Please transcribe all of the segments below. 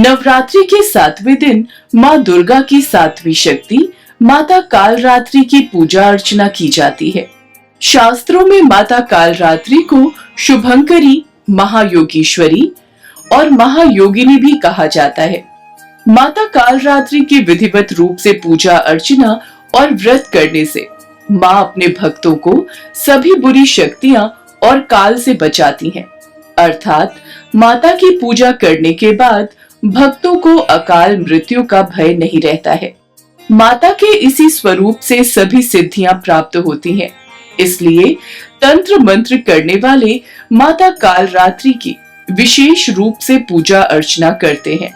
नवरात्रि के 7वें दिन माँ दुर्गा की 7वीं शक्ति माता कालरात्रि की पूजा अर्चना की जाती है। शास्त्रों में माता कालरात्रि को शुभंकरी, महायोगीश्वरी और महायोगिनी भी कहा जाता है। माता कालरात्रि की विधिवत रूप से पूजा अर्चना और व्रत करने से माँ अपने भक्तों को सभी बुरी शक्तियां और काल से बचाती हैं। अर्थात माता की पूजा करने के बाद भक्तों को अकाल मृत्यु का भय नहीं रहता है। माता के इसी स्वरूप से सभी सिद्धियां प्राप्त होती हैं। इसलिए तंत्र मंत्र करने वाले माता कालरात्रि की विशेष रूप से पूजा अर्चना करते हैं।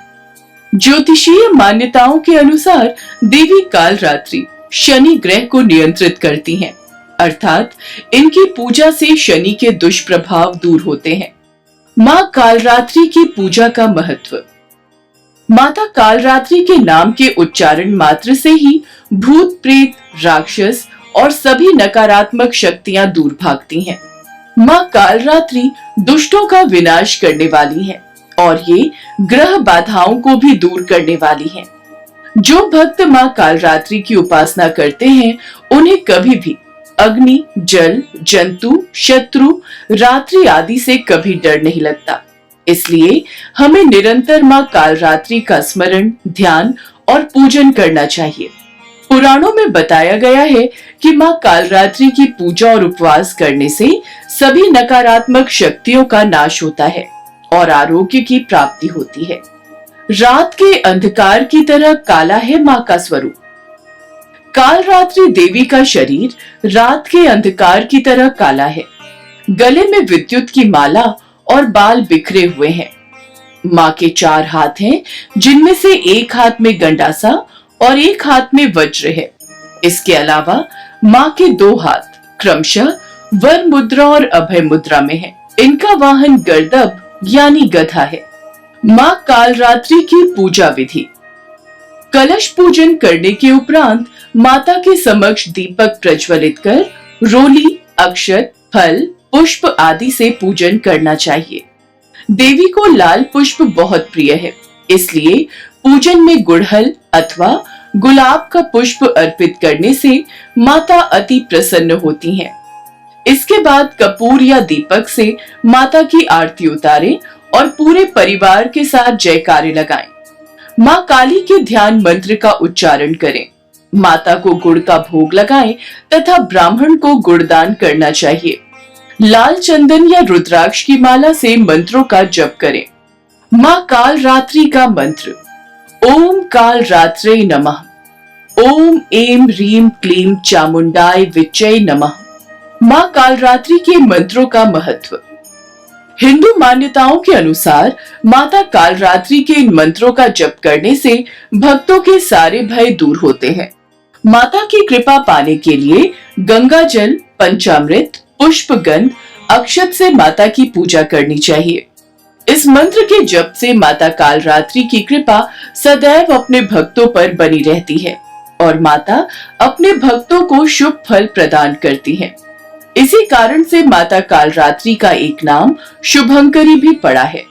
ज्योतिषीय मान्यताओं के अनुसार देवी कालरात्रि शनि ग्रह को नियंत्रित करती हैं, अर्थात इनकी पूजा से शनि के दुष्प्रभाव दूर होते हैं। माँ कालरात्रि की पूजा का महत्व। माता कालरात्रि के नाम के उच्चारण मात्र से ही भूत प्रेत, राक्षस और सभी नकारात्मक शक्तियां दूर भागती हैं। माँ कालरात्रि दुष्टों का विनाश करने वाली हैं और ये ग्रह बाधाओं को भी दूर करने वाली हैं। जो भक्त माँ कालरात्रि की उपासना करते हैं उन्हें कभी भी अग्नि, जल, जंतु, शत्रु, रात्रि आदि से कभी डर नहीं लगता। इसलिए हमें निरंतर माँ कालरात्रि का स्मरण, ध्यान और पूजन करना चाहिए। पुराणों में बताया गया है कि माँ कालरात्रि की पूजा और उपवास करने से सभी नकारात्मक शक्तियों का नाश होता है और आरोग्य की प्राप्ति होती है। रात के अंधकार की तरह काला है माँ का स्वरूप। कालरात्रि देवी का शरीर रात के अंधकार की तरह काला है। गले में विद्युत की माला और बाल बिखरे हुए हैं। माँ के 4 हाथ हैं, जिनमें से एक हाथ में गंडासा और एक हाथ में वज्र है। इसके अलावा माँ के 2 हाथ क्रमशः वर मुद्रा और अभय मुद्रा में हैं। इनका वाहन गर्दभ यानी गधा है। माँ कालरात्रि की पूजा विधि। कलश पूजन करने के उपरांत माता के समक्ष दीपक प्रज्वलित कर रोली, अक्षत, फल, पुष्प आदि से पूजन करना चाहिए। देवी को लाल पुष्प बहुत प्रिय है, इसलिए पूजन में गुड़हल अथवा गुलाब का पुष्प अर्पित करने से माता अति प्रसन्न होती हैं। इसके बाद कपूर या दीपक से माता की आरती उतारें और पूरे परिवार के साथ जयकारे लगाएं। माँ काली के ध्यान मंत्र का उच्चारण करें। माता को गुड़ का भोग लगाएं तथा ब्राह्मण को गुड़दान करना चाहिए। लाल चंदन या रुद्राक्ष की माला से मंत्रों का जप करें। माँ कालरात्रि का मंत्र। ओम कालरात्रे नमः। ओम एम ह्रीम क्लीम चामुंडाय विच्चय नमः। माँ कालरात्रि के मंत्रों का महत्व। हिंदू मान्यताओं के अनुसार माता कालरात्रि के इन मंत्रों का जप करने से भक्तों के सारे भय दूर होते हैं। माता की कृपा पाने के लिए गंगा जल, पंचामृत, पुष्पगंध, अक्षत से माता की पूजा करनी चाहिए। इस मंत्र के जप से माता कालरात्रि की कृपा सदैव अपने भक्तों पर बनी रहती है और माता अपने भक्तों को शुभ फल प्रदान करती है। इसी कारण से माता कालरात्रि का एक नाम शुभंकरी भी पड़ा है।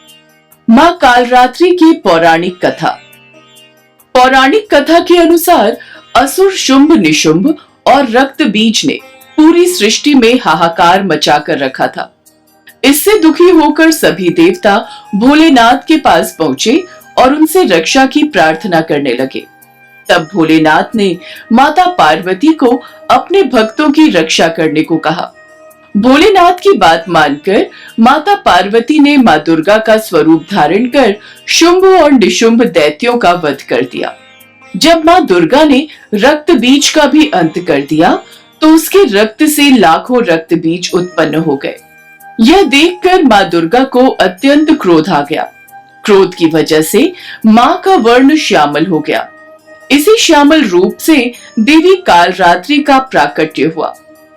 माँ कालरात्रि की पौराणिक कथा। पौराणिक कथा के अनुसार असुर शुंभ, निशुंभ और रक्त बीज ने पूरी सृष्टि में हाहाकार मचा कर रखा था। इससे दुखी होकर सभी देवता भोलेनाथ के पास पहुंचे और उनसे रक्षा की प्रार्थना करने लगे। तब भोलेनाथ ने माता पार्वती को अपने भक्तों की रक्षा करने को कहा। भोलेनाथ की बात मानकर माता पार्वती ने माँ दुर्गा का स्वरूप धारण कर शुंभ और निशुंभ दैत्यों का वध कर दिया। जब माँ दुर्गा ने रक्त बीज का भी अंत कर दिया तो उसके रक्त से लाखों रक्त बीज उत्पन्न हो गए। यह देखकर माँ दुर्गा को अत्यंत क्रोध आ गया। क्रोध की वजह से माँ का वर्ण श्यामल हो गया। इसी श्यामल रूप से देवी कालरात्रि का प्राकट्य हुआ।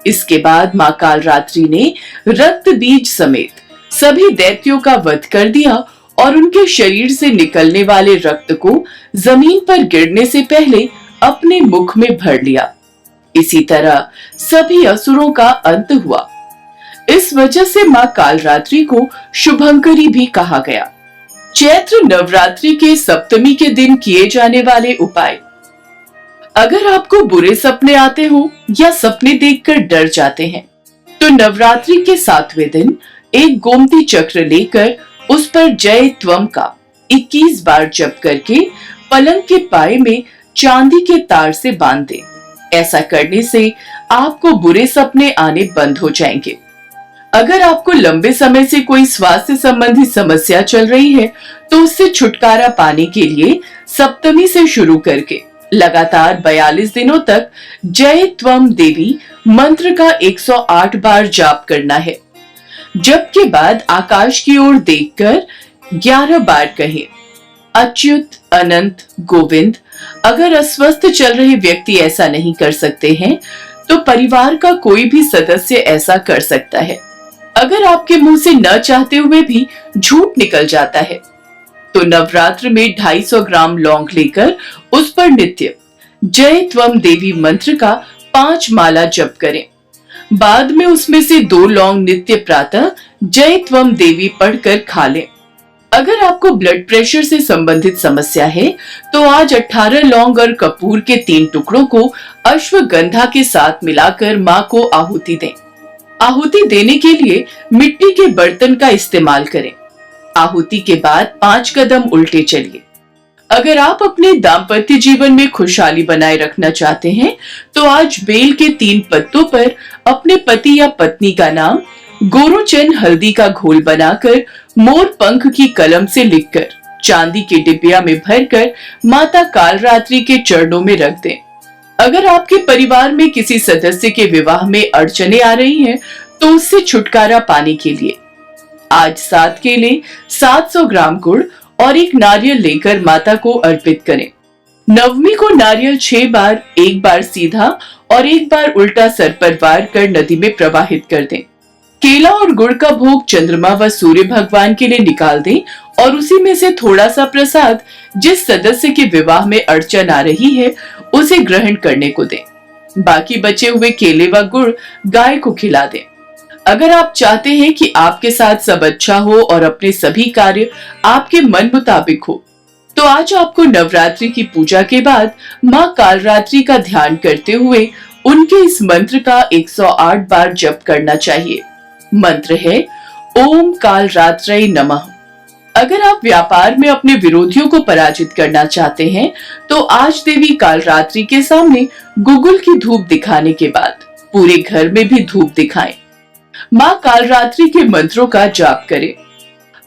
इसके बाद माँ कालरात्रि ने रक्त बीज समेत सभी दैत्यों का वध कर दिया और उनके शरीर से निकलने वाले रक्त को जमीन पर गिरने से पहले अपने मुख में भर लिया। इसी तरह सभी असुरों का अंत हुआ। इस वजह से माँ कालरात्रि को शुभंकरी भी कहा गया। चैत्र नवरात्रि के सप्तमी के दिन किए जाने वाले उपाय। अगर आपको बुरे सपने आते हो या सपने देखकर डर जाते हैं, तो नवरात्रि के 7वें दिन एक गोमती चक्र लेकर उस पर जय त्वम का 21 बार जप करके पलंग के पाए में चांदी के तार से बांध दें। ऐसा करने से आपको बुरे सपने आने बंद हो जाएंगे। अगर आपको लंबे समय से कोई स्वास्थ्य संबंधी समस्या चल रही है, तो उससे छुटकारा पाने के लिए सप्तमी से शुरू करके लगातार 42 दिनों तक जय त्वम देवी मंत्र का 108 बार जाप करना है। जप के बाद आकाश की ओर देखकर 11 बार कहें, अच्युत अनंत गोविंद। अगर अस्वस्थ चल रहे व्यक्ति ऐसा नहीं कर सकते हैं, तो परिवार का कोई भी सदस्य ऐसा कर सकता है। अगर आपके मुंह से न चाहते हुए भी झूठ निकल जाता है, तो नवरात्र में 250 ग्राम लौंग लेकर उस पर नित्य जय त्वम देवी मंत्र का 5 माला जप करें। बाद में उसमें से 2 लौंग नित्य प्रातः जय त्वम देवी पढ़कर खा लें। अगर आपको ब्लड प्रेशर से संबंधित समस्या है, तो आज 18 लौंग और कपूर के 3 टुकड़ों को अश्वगंधा के साथ मिलाकर मां को आहुति दें। आहुति देने के लिए मिट्टी के बर्तन का इस्तेमाल करें। आहुति के बाद 5 कदम उल्टे चलिए। अगर आप अपने दाम्पत्य जीवन में खुशहाली बनाए रखना चाहते हैं, तो आज बेल के 3 पत्तों पर अपने पति या पत्नी का नाम गोरोचन हल्दी का घोल बनाकर मोर पंख की कलम से लिखकर चांदी के डिबिया में भरकर माता कालरात्रि के चरणों में रख दें। अगर आपके परिवार में किसी सदस्य के विवाह में अड़चने आ रही हैं, तो उससे छुटकारा पाने के लिए आज 7 केले, 700 ग्राम गुड़ और 1 नारियल लेकर माता को अर्पित करें। नवमी को नारियल 6 बार, 1 बार सीधा और 1 बार उल्टा सर पर वार कर नदी में प्रवाहित कर दें। केला और गुड़ का भोग चंद्रमा व सूर्य भगवान के लिए निकाल दें और उसी में से थोड़ा सा प्रसाद जिस सदस्य के विवाह में अड़चन आ रही है, उसे ग्रहण करने को दें। बाकी बचे हुए केले व गुड़ गाय को खिला दें। अगर आप चाहते हैं कि आपके साथ सब अच्छा हो और अपने सभी कार्य आपके मन मुताबिक हो, तो आज आपको नवरात्रि की पूजा के बाद मां कालरात्रि का ध्यान करते हुए उनके इस मंत्र का 108 बार जप करना चाहिए। मंत्र है ओम कालरात्रै नमः। अगर आप व्यापार में अपने विरोधियों को पराजित करना चाहते हैं, तो आज देवी कालरात्रि के सामने गुगुल की धूप दिखाने के बाद पूरे घर में भी धूप दिखाएं। मां कालरात्रि के मंत्रों का जाप करें।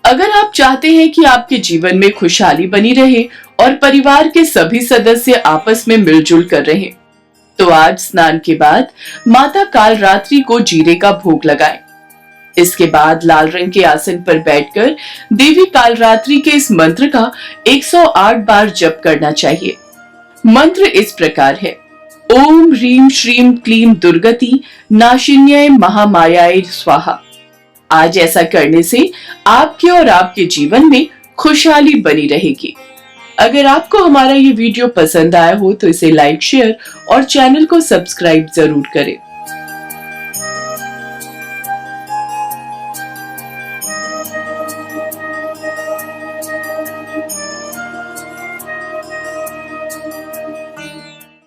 अगर आप चाहते हैं कि आपके जीवन में खुशहाली बनी रहे और परिवार के सभी सदस्य आपस में मिलजुल कर रहें, तो आज स्नान के बाद माता कालरात्रि को जीरे का भोग लगाएं। इसके बाद लाल रंग के आसन पर बैठकर देवी कालरात्रि के इस मंत्र का 108 बार जप करना चाहिए। मंत्र इस प्रकार है, ओम ह्रीम श्रीम क्लीम दुर्गति नाशिन्याय महामायाय स्वाहा। आज ऐसा करने से आपके और आपके जीवन में खुशहाली बनी रहेगी। अगर आपको हमारा ये वीडियो पसंद आया हो, तो इसे लाइक, शेयर और चैनल को सब्सक्राइब जरूर करें।